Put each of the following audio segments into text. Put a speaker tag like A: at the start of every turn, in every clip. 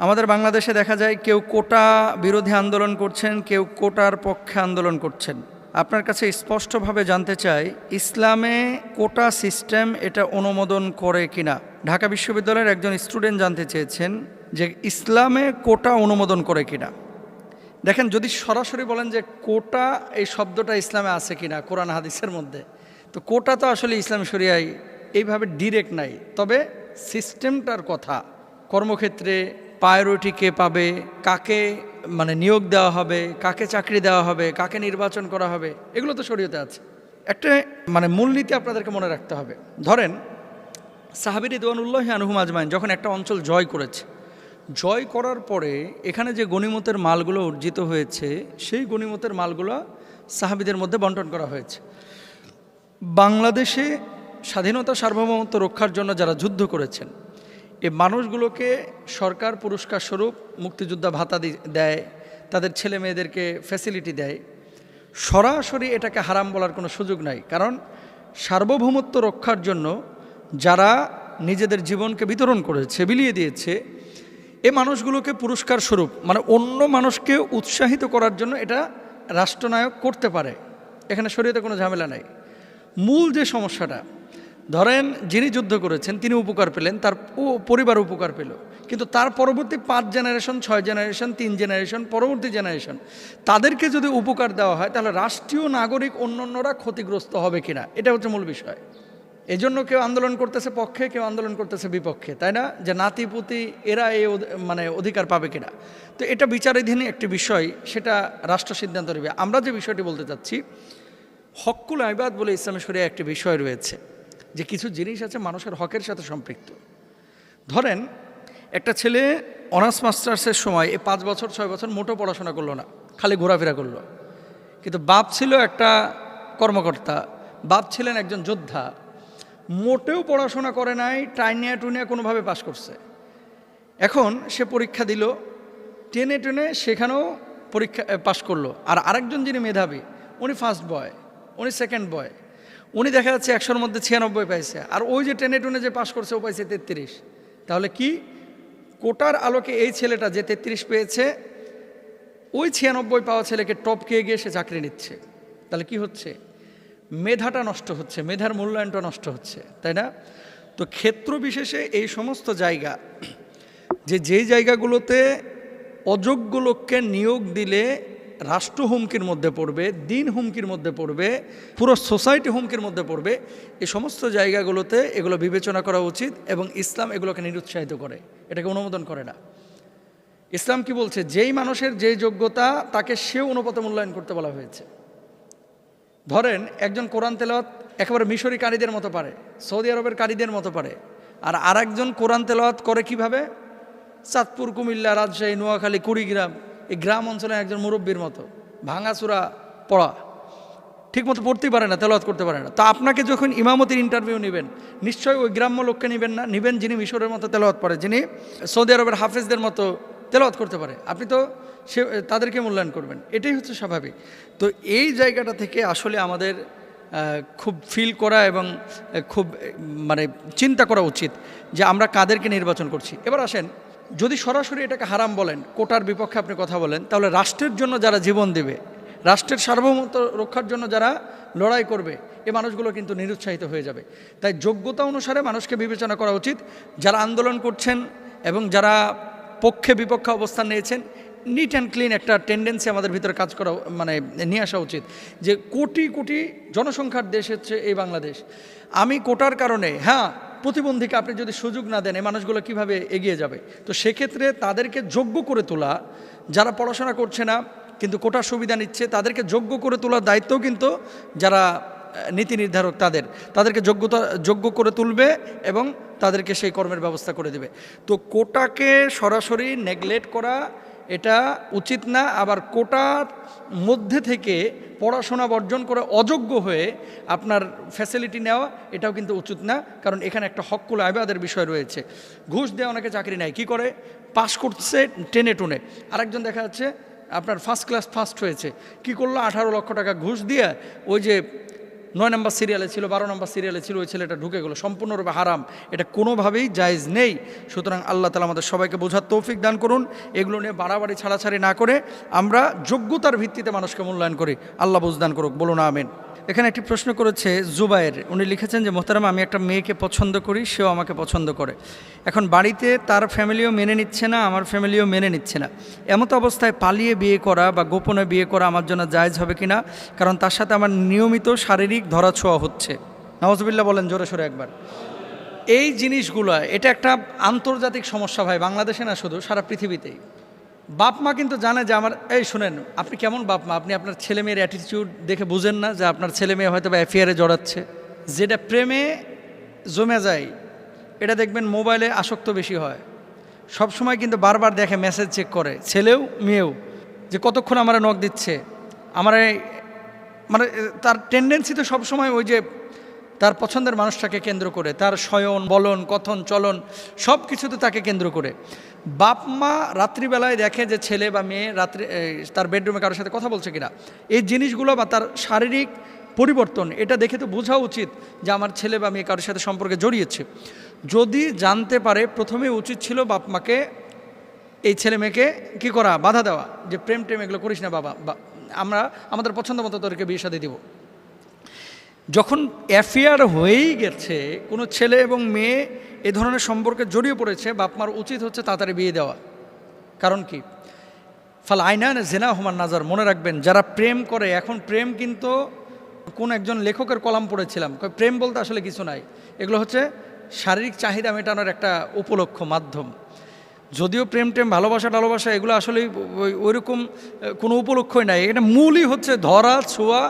A: আমাদের বাংলাদেশে দেখা যায় কেউ কোটা বিরোধী আন্দোলন করছেন, কেউ কোটার পক্ষে আন্দোলন করছেন। আপনার কাছে স্পষ্টভাবে জানতে চাই, ইসলামে কোটা সিস্টেম এটা অনুমোদন করে কিনা। ঢাকা বিশ্ববিদ্যালয়ের একজন স্টুডেন্ট জানতে চেয়েছেন যে ইসলামে কোটা অনুমোদন করে কিনা। দেখেন, যদি সরাসরি বলেন যে কোটা এই শব্দটা ইসলামে আছে কিনা কোরআন হাদিসের মধ্যে, তো কোটা তো আসলে ইসলাম শরিয়ায় এইভাবে ডিরেক্ট নাই। তবে সিস্টেমটার কথা, কর্মক্ষেত্রে প্রায়োরিটি কে পাবে, কাকে নিয়োগ দেওয়া হবে, কাকে চাকরি দেওয়া হবে, কাকে নির্বাচন করা হবে, এগুলো তো শরীয়তে আছে। একটা মূলনীতি আপনাদেরকে মনে রাখতে হবে। ধরেন, সাহাবী রিদওয়ানুল্লাহি আনহুম আজমাইন যখন একটা অঞ্চল জয় করেছে, জয় করার পরে এখানে যে গনিমতের মালগুলো অর্জিত হয়েছে, সেই গনিমতের মালগুলো সাহাবীদের মধ্যে বন্টন করা হয়েছে। বাংলাদেশে স্বাধীনতা সার্বভৌমত্ব রক্ষার জন্য যারা যুদ্ধ করেছেন, এই মানুষগুলোকে সরকার পুরস্কার স্বরূপ মুক্তিযোদ্ধা ভাতা দেয়, তাদের ছেলে মেয়েদেরকে ফ্যাসিলিটি দেয়। সরাসরি এটাকে হারাম বলার কোনো সুযোগ নাই, কারণ সার্বভৌমত্ব রক্ষার জন্য যারা নিজেদের জীবনকে বিতরণ করেছে, বিলিয়ে দিয়েছে, এ মানুষগুলোকে পুরস্কার স্বরূপ অন্য মানুষকে উৎসাহিত করার জন্য এটা রাষ্ট্রনায়ক করতে পারে। এখানে শরীয়তে কোনো ঝামেলা নাই। মূল যে সমস্যাটা, ধরেন যিনি যুদ্ধ করেছেন তিনি উপকার পেলেন, তার পরিবার উপকার পেল, কিন্তু তার পরবর্তী 5 জেনারেশন, 6 জেনারেশন, 3 জেনারেশন, পরবর্তী জেনারেশন, তাদেরকে যদি উপকার দেওয়া হয়, তাহলে রাষ্ট্রীয় নাগরিক অন্যান্যরা ক্ষতিগ্রস্ত হবে কিনা, এটা হচ্ছে মূল বিষয়। এই জন্য কেউ আন্দোলন করতেছে পক্ষে, কেউ আন্দোলন করতেছে বিপক্ষে, তাই না? যে নাতিপুতি এরা এই অধিকার পাবে কিনা। তো এটা বিচারাধীন একটি বিষয়, সেটা রাষ্ট্র সিদ্ধান্ত নেবে। আমরা যে বিষয়টি বলতে চাচ্ছি, হকুল ইবাদ বলে ইসলামে শরিয়া একটি বিষয় রয়েছে, যে কিছু জিনিস আছে মানুষের হকের সাথে সম্পৃক্ত। ধরেন, একটা ছেলে অনার্স মাস্টার্সের সময় 5 বছর 6 বছর মোটো পড়াশোনা করলো না, খালি ঘোরাফেরা করলো, কিন্তু বাপ ছিল একটা কর্মকর্তা, বাপ ছিলেন একজন যোদ্ধা, মোটেও পড়াশোনা করে নাই, টাইনিয়া টুনিয়া কোনোভাবে পাশ করছে। এখন সে পরীক্ষা দিল, টেনে টেনে সেখানেও পরীক্ষা পাশ করলো। আর আরেকজন যিনি মেধাবী, উনি ফার্স্ট বয়, উনি সেকেন্ড বয়, উনি দেখা যাচ্ছে 100-র মধ্যে 96 পাইছে, আর ওই যে টেনে টুনে যে পাশ করছে ও পাইছে 33। তাহলে কি, কোটার আলোকে এই ছেলেটা যে 33 পেয়েছে, ওই 96 পাওয়া ছেলেকে টপকে গিয়ে সে চাকরি নিচ্ছে। তাহলে কি হচ্ছে? মেধাটা নষ্ট হচ্ছে, মেধার মূল্যায়নটা নষ্ট হচ্ছে, তাই না? তো ক্ষেত্র বিশেষে এই সমস্ত জায়গা, যেই জায়গাগুলোতে অযোগ্য লোককে নিয়োগ দিলে রাষ্ট্র হুমকির মধ্যে পড়বে, দিন হুমকির মধ্যে পড়বে, পুরো সোসাইটি হুমকির মধ্যে পড়বে, এই সমস্ত জায়গাগুলোতে এগুলো বিবেচনা করা উচিত। এবং ইসলাম এগুলোকে নিরুৎসাহিত করে, এটাকে অনুমোদন করে না। ইসলাম কি বলছে? যেই মানুষের যেই যোগ্যতা, তাকে সে অনুপাতে মূল্যায়ন করতে বলা হয়েছে। ধরেন, একজন কোরআন তেলাওয়াত একেবারে মিশরি কারীদের মতো পারে, সৌদি আরবের কারীদের মতো পারে, আর আরেকজন কোরআন তেলাওয়াত করে কিভাবে? চাঁদপুর, কুমিল্লা, রাজশাহী, নোয়াখালী, কুড়িগ্রাম, এই গ্রাম অঞ্চলে একজন মুরব্বীর মতো ভাঙাচুরা পড়া, ঠিকমতো পড়তেই পারে না, তেলাওয়াত করতে পারে না। তা আপনাকে যখন ইমামতির ইন্টারভিউ নেবেন, নিশ্চয়ই ওই গ্রাম্য লোককে নেবেন না, নেবেন যিনি মিশরের মতো তেলাওয়াত পড়ে, যিনি সৌদি আরবের হাফেজদের মতো তেলাওয়াত করতে পারে। আপনি তো তাদেরকে মূল্যায়ন করবেন, এটাই হচ্ছে স্বাভাবিক। তো এই জায়গাটা থেকে আসলে আমাদের খুব ফিল করা এবং খুব চিন্তা করা উচিত যে আমরা কাদেরকে নির্বাচন করছি। এবার আসেন, যদি সরাসরি এটাকে হারাম বলেন, কোটার বিপক্ষে আপনি কথা বলেন, তাহলে রাষ্ট্রের জন্য যারা জীবন দেবে, রাষ্ট্রের সার্বভৌমত্ব রক্ষার জন্য যারা লড়াই করবে, এই মানুষগুলো কিন্তু নিরুৎসাহিত হয়ে যাবে। তাই যোগ্যতা অনুসারে মানুষকে বিবেচনা করা উচিত। যারা আন্দোলন করছেন এবং যারা পক্ষে বিপক্ষে অবস্থান নিয়েছেন, নিট অ্যান্ড ক্লিন একটা টেন্ডেন্সি আমাদের ভিতরে কাজ করা নিয়ে আসা উচিত, যে কোটি কোটি জনসংখ্যার দেশ হচ্ছে এই বাংলাদেশ। আমি কোটার কারণে, প্রতিবন্ধীকে আপনি যদি সুযোগ না দেন, এই মানুষগুলো কিভাবে এগিয়ে যাবে? তো সেক্ষেত্রে তাদেরকে যোগ্য করে তোলা, যারা পড়াশোনা করছে না কিন্তু কোটার সুবিধা নিচ্ছে, তাদেরকে যোগ্য করে তোলার দায়িত্বও কিন্তু যারা নীতি নির্ধারক তাদেরকে যোগ্য করে তুলবে এবং তাদেরকে সেই কর্মের ব্যবস্থা করে দেবে। তো কোটাকে সরাসরি নেগলেক্ট করা এটা উচিত না। আবার কোটার মধ্যে থেকে পড়াশোনা বর্জন করে অযোগ্য হয়ে আপনার ফ্যাসিলিটি নেওয়া, এটাও কিন্তু উচিত না, কারণ এখানে একটা হকুল ইবাদের বিষয় রয়েছে। ঘুষ দেওয়া অনেকে চাকরি নেয়, কি করে? পাশ করছে টেনে টুনে। আরেকজন দেখা যাচ্ছে আপনার ফার্স্ট ক্লাস ফার্স্ট হয়েছে, কি করলো? 18 লক্ষ টাকা ঘুষ দিয়ে ওই যে 9 নম্বর সিরিয়ালে ছিল, 12 নম্বর সিরিয়ালে ছিল, ওই ছেলেটা ঢুকে গেলো, সম্পূর্ণরূপে হারাম, এটা কোনোভাবেই জায়েজ নেই। সুতরাং আল্লাহ তাআলা আমাদের সবাইকে বোঝার তৌফিক দান করুন। এগুলো নিয়ে বাড়াবাড়ি ছাড়াছাড়ি না করে আমরা যোগ্যতার ভিত্তিতে মানুষকে মূল্যায়ন করি। আল্লাহ বুঝদান করুক, বলুন আমিন। এখানে একটি প্রশ্ন করেছে জুবায়ের, উনি লিখেছেন যে মোহতারাম, আমি একটা মেয়েকে পছন্দ করি, সেও আমাকে পছন্দ করে। এখন বাড়িতে তার ফ্যামিলিও মেনে নিচ্ছে না, আমার ফ্যামিলিও মেনে নিচ্ছে না। এমতো অবস্থায় পালিয়ে বিয়ে করা বা গোপনে বিয়ে করা আমার জন্য জায়েজ হবে কিনা? কারণ তার সাথে আমার নিয়মিত শারীরিক ধরাছোঁয়া হচ্ছে। নাউজুবিল্লাহ বলেন জোরে সোরে একবার। এই জিনিসগুলো, এটা একটা আন্তর্জাতিক সমস্যা ভাই, বাংলাদেশে না, শুধু সারা পৃথিবীতেই। বাপ মা কিন্তু জানে যে আমার, এই শুনেন, আপনি কেমন বাপ মা, আপনি আপনার ছেলে মেয়ের অ্যাটিটিউড দেখে বুঝেন না যে আপনার ছেলে মেয়ে হয়তো বা অ্যাফেয়ারে জড়াচ্ছে? যেটা প্রেমে জমে যায় এটা দেখবেন মোবাইলে আসক্ত বেশি হয়, সব সময় কিন্তু বারবার দেখে, মেসেজ চেক করে, ছেলেও মেয়েও, যে কতক্ষণ আমার নক দিচ্ছে, আমার মানে তার টেন্ডেন্সি তো সবসময় ওই যে তার পছন্দের মানুষটাকে কেন্দ্র করে, তার শয়ন বলন কথন চলন সব কিছুতে তাকে কেন্দ্র করে। বাপ মা রাত্রিবেলায় দেখে যে ছেলে বা মেয়ে রাত্রি তার বেডরুমে কারোর সাথে কথা বলছে কিনা, এই জিনিসগুলো বা তার শারীরিক পরিবর্তন, এটা দেখে তো বোঝা উচিত যে আমার ছেলে বা মেয়ে কারোর সাথে সম্পর্কে জড়িয়েছে। যদি জানতে পারে, প্রথমে উচিত ছিল বাপ মাকে এই ছেলে মেয়েকে কী করা, বাধা দেওয়া, যে প্রেম টেম এগুলো করিস না বাবা, আমরা আমাদের পছন্দ মতো তোদেরকে বিয়ে শাদী দিব। যখন অ্যাফেয়ার হয়েই গেছে, কোনো ছেলে এবং মেয়ে এ ধরনের সম্পর্কে জড়িয়ে পড়েছে, বাপমার উচিত হচ্ছে তাড়াতাড়ি বিয়ে দেওয়া। কারণ কি, ফাল আইনান জেনা হুমান নাজার, মনে রাখবেন যারা প্রেম করে, এখন প্রেম কিন্তু কোন একজন লেখকের কলাম পড়েছিলাম, প্রেম বলতে আসলে কিছু নাই, এগুলো হচ্ছে শারীরিক চাহিদা মেটানোর একটা উপলক্ষ, মাধ্যম। যদিও প্রেম টেম ভালোবাসা টালোবাসা এগুলো আসলে ওইরকম কোনো উপলক্ষই নাই, এটা মূলই হচ্ছে ধরা ছোঁয়া,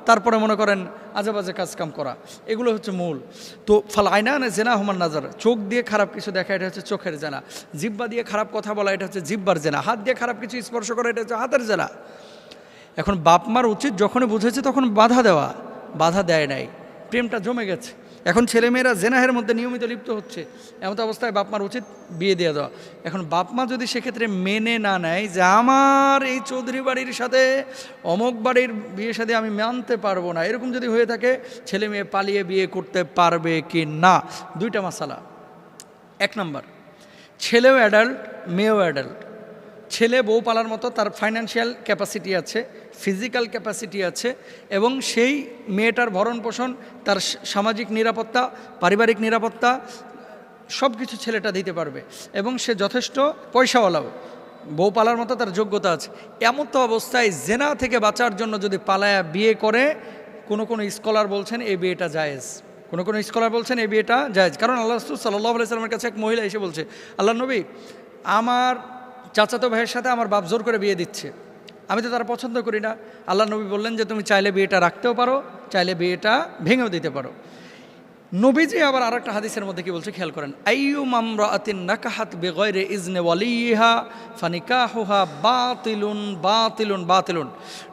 A: তারপরে মনে করেন আজেবাজে কাজকাম করা, এগুলো হচ্ছে মূল। তো ফাল আইনান জেনা হুমান নাজার, চোখ দিয়ে খারাপ কিছু দেখা, এটা হচ্ছে চোখের জেনা। জিহ্বা দিয়ে খারাপ কথা বলা, এটা হচ্ছে জিহ্বার জেনা। হাত দিয়ে খারাপ কিছু স্পর্শ করা, এটা হচ্ছে হাতের জেনা। এখন বাপ মার উচিত যখনই বুঝেছে তখন বাধা দেওয়া, বাধা দেয় নাই, প্রেমটা জমে গেছে। এখন ছেলেমেয়েরা জেনাহের মধ্যে নিয়মিত লিপ্ত হচ্ছে, এমন অবস্থায় বাপ মার উচিত বিয়ে দিয়ে দেওয়া। এখন বাপ মা যদি সেক্ষেত্রে মেনে না নেয় যে আমার এই চৌধুরী বাড়ির সাথে অমুক বাড়ির বিয়ে সাথে আমি মানতে পারবো না, এরকম যদি হয়ে থাকে, ছেলে মেয়ে পালিয়ে বিয়ে করতে পারবে কি না? দুইটা মাসালা। এক নম্বর, ছেলেও অ্যাডাল্ট, মেয়েও অ্যাডাল্ট। ছেলে বউ পালার মতো তার ফাইন্যান্সিয়াল ক্যাপাসিটি আছে, ফিজিক্যাল ক্যাপাসিটি আছে, এবং সেই মেয়েটার ভরণ পোষণ, তার সামাজিক নিরাপত্তা, পারিবারিক নিরাপত্তা সব কিছু ছেলেটা দিতে পারবে, এবং সে যথেষ্ট পয়সাওয়ালাও, বউ পালার মতো তার যোগ্যতা আছে। এমন তো অবস্থায় জেনা থেকে বাঁচার জন্য যদি পালায়া বিয়ে করে, কোনো স্কলার বলছেন এই বিয়েটা জায়েজ, কোনো স্কলার বলছেন এই বিয়েটা জায়েজ। কারণ আল্লাহ রাসূল সাল্লাল্লাহু আলাইহি ওয়াসাল্লামের কাছে এক মহিলা এসে বলছে, আল্লাহ নবী, আমার চাচাতো ভাইয়ের সাথে আমার বাপ জোর করে বিয়ে দিচ্ছে, আমি তো তারা পছন্দ করি না। আল্লাহ নবী বললেন যে তুমি চাইলে বিয়েটা রাখতেও পারো, চাইলে বিয়েটা ভেঙেও দিতে পারো। নবীজি আবার আরেকটা হাদিসের মধ্যে কি বলছে খেয়াল করেন, আইয়ুমা ইমরাআতিন নাকাহাত বিগাইরি ইজনি ওয়ালিহা ফানিকাহুহা বাতিলুন বাতিলুন বাতিলুন।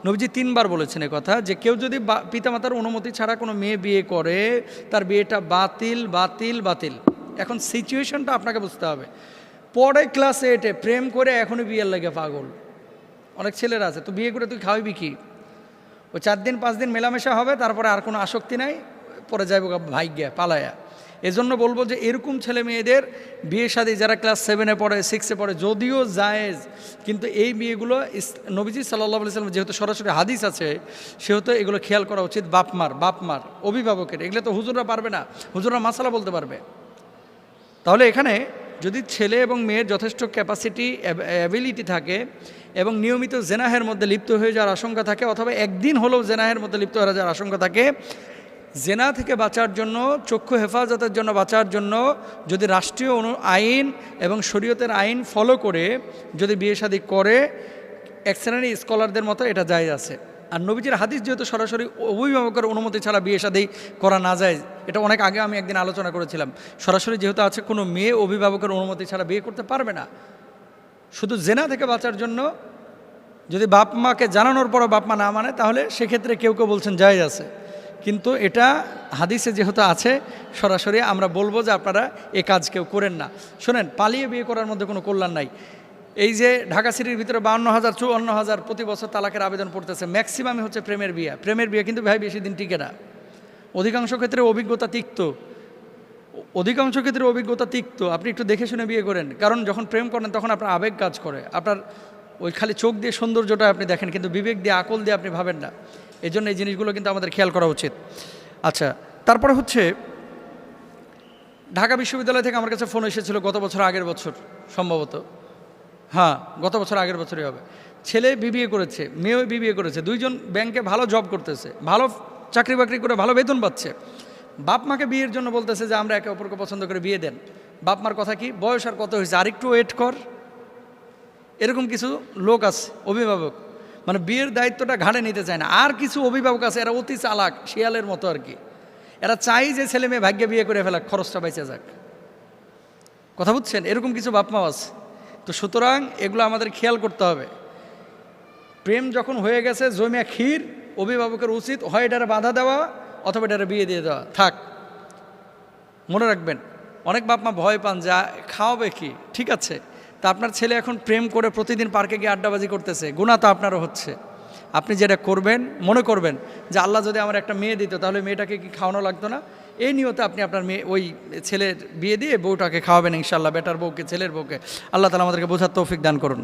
A: নবীজি 3 বার বলেছেন এই কথা, যে কেউ যদি পিতামাতার অনুমতি ছাড়া কোনো মেয়ে বিয়ে করে, তার বিয়েটা বাতিল বাতিল বাতিল। এখন সিচুয়েশনটা আপনাকে বুঝতে হবে। পরে ক্লাস 8-এ প্রেম করে এখনই বিয়ের লাগে পাগল অনেক ছেলেরা আছে, তো বিয়ে করে তুই খাওয়াবি কি? ও 4 দিন 5 দিন মেলামেশা হবে, তারপরে আর কোনো আসক্তি নাই, পরে যাইব ভাগ্যা পালায়া। এজন্য বলবো যে এরকম ছেলে মেয়েদের বিয়ে শাদী, যারা ক্লাস 7-এ পড়ে 6-এ পড়ে, যদিও জায়েজ, কিন্তু এই বিয়েগুলো নবীজি সাল্লাল্লাহু আলাইহি ওয়াসাল্লাম যেহেতু সরাসরি হাদিস আছে, সেহেতু এগুলো খেয়াল করা উচিত বাপমার অভিভাবকের। এগুলো তো হুজুররা পারবে না, হুজুররা মাসালা বলতে পারবে। তাহলে এখানে যদি ছেলে এবং মেয়ের যথেষ্ট ক্যাপাসিটি অ্যাবিলিটি থাকে এবং নিয়মিত জেনাহের মধ্যে লিপ্ত হয়ে যাওয়ার আশঙ্কা থাকে, অথবা একদিন হলেও জেনাহের মধ্যে লিপ্ত হয়ে যাওয়ার আশঙ্কা থাকে, জেনা থেকে বাঁচার জন্য, চক্ষু হেফাজতের জন্য বাঁচার জন্য যদি রাষ্ট্রীয় আইন এবং শরীয়তের আইন ফলো করে যদি বিয়ে শাদী করে, এক শ্রেণীর স্কলারদের মতো এটা জায়েজ আছে। আর নবীজির হাদিস যেহেতু সরাসরি অভিভাবকের অনুমতি ছাড়া বিয়ে শাদী করা না যায়, এটা অনেক আগে আমি একদিন আলোচনা করেছিলাম, সরাসরি যেহেতু আছে, কোনো মেয়ে অভিভাবকের অনুমতি ছাড়া বিয়ে করতে পারবে না। শুধু জেনা থেকে বাঁচার জন্য যদি বাপ মাকে জানানোর পরও বাপ মা না মানে, তাহলে সেক্ষেত্রে কেউ বলছেন জায়েজ আছে। কিন্তু এটা হাদিসে যেহেতু আছে, সরাসরি আমরা বলবো যে আপনারা এ কাজ কেউ করেন না। শোনেন, পালিয়ে বিয়ে করার মধ্যে কোনো কল্যাণ নাই। এই যে ঢাকা সিটির ভিতরে 52,000 54,000 প্রতি বছর তালাকের আবেদন পড়তেছে, ম্যাক্সিমামই হচ্ছে প্রেমের বিয়ে কিন্তু ভাই বেশি দিন টিকে না। অধিকাংশ ক্ষেত্রে অভিজ্ঞতা তিক্ত। আপনি একটু দেখে শুনে বিয়ে করেন, কারণ যখন প্রেম করেন তখন আপনার আবেগ কাজ করে, আপনার ওই খালি চোখ দিয়ে সৌন্দর্যটা আপনি দেখেন, কিন্তু বিবেক দিয়ে আকল দিয়ে আপনি ভাবেন না। এই জন্য এই জিনিসগুলো কিন্তু আমাদের খেয়াল করা উচিত। আচ্ছা, তারপরে হচ্ছে ঢাকা বিশ্ববিদ্যালয় থেকে আমার কাছে ফোন এসেছিল গত বছর আগের বছর সম্ভবত, হ্যাঁ গত বছর আগের বছরই হবে। ছেলে বিবিএ করেছে, মেয়েও বিবিএ করেছে, দুইজন ব্যাংকে ভালো জব করতেছে, ভালো চাকরি বাকরি করে ভালো বেতন পাচ্ছে। বাপ মাকে বিয়ের জন্য বলতেছে যে আমরা একে অপরকে পছন্দ করে বিয়ে দেন। বাপ মার কথা কি, বয়স আর কত হয়েছে, আরেকটু ওয়েট কর। এরকম কিছু লোক আছে অভিভাবক, মানে বিয়ের দায়িত্বটা ঘাড়ে নিতে চায় না। আর কিছু অভিভাবক আছে, এরা অতি চালাক, শিয়ালের মতো আর কি। এরা চাই যে ছেলে মেয়ে ভাগ্যে বিয়ে করে ফেলাক, খরচটা বেঁচে যাক। কথা বুঝছেন? এরকম কিছু বাপ মাও আছে। তো সুতরাং এগুলো আমাদের খেয়াল করতে হবে। প্রেম যখন হয়ে গেছে জমিয়া ক্ষীর, অভিভাবকের উচিত হয় এটারে বাধা দেওয়া অথবা এটারে বিয়ে দিয়ে দেওয়া। থাক, মনে রাখবেন, অনেক বাপ মা ভয় পান যা খাওয়াবে কি। ঠিক আছে, তা আপনার ছেলে এখন প্রেম করে প্রতিদিন পার্কে গিয়ে আড্ডাবাজি করতেছে, গুনাহ তো আপনারও হচ্ছে। আপনি যেটা করবেন, মনে করবেন যে আল্লাহ যদি আমার একটা মেয়ে দিত তাহলে মেয়েটাকে কি খাওয়ানো লাগতো না। এই নিয়তে আপনি আপনার মেয়ে ওই ছেলের বিয়ে দিয়ে বউটাকে খাওয়াবেন ইনশাআল্লাহ, বেটার বউকে, ছেলের বউকে। আল্লাহ তাআলা আমাদেরকে বোঝার তৌফিক দান করুন।